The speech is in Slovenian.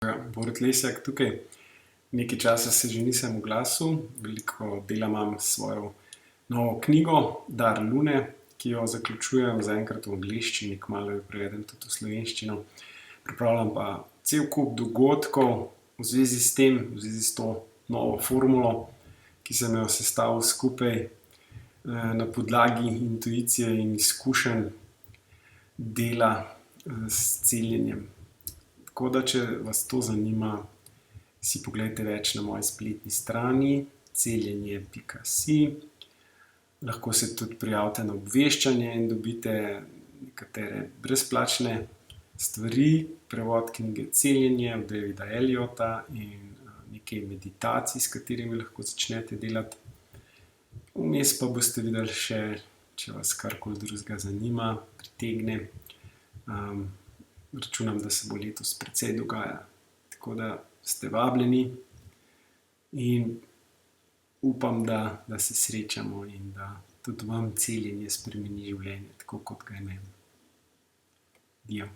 Borut Lesjak tukaj. Nekaj časa se že nisem oglasil, veliko dela imam s svojo novo knjigo Dar Lune, ki jo zaključujem zaenkrat v angleščini, kmalu jo prevedem tudi v slovenščino. Pripravljam pa cel kup dogodkov v zvezi s tem, v zvezi s to novo formulo, ki sem jo sestavil skupaj na podlagi intuicije in izkušenj dela s celjenjem. Tako da, če vas to zanima, si poglejte več na moji spletni strani celjenje.si. Lahko se tudi prijavite na obveščanje in dobite nekatere brezplačne stvari, prevod knjige Celjenje od Davida Elliotta in nekaj meditacij, s katerimi lahko začnete delati. Vmes pa boste videli še, če vas karkoli drugega zanima, pritegne. Računam, da se bo letos precej dogajalo. Tako da ste vabljeni in upam, da se srečamo in da tudi vam celjenje spremeni življenje, tako kot ga je meni. Dio.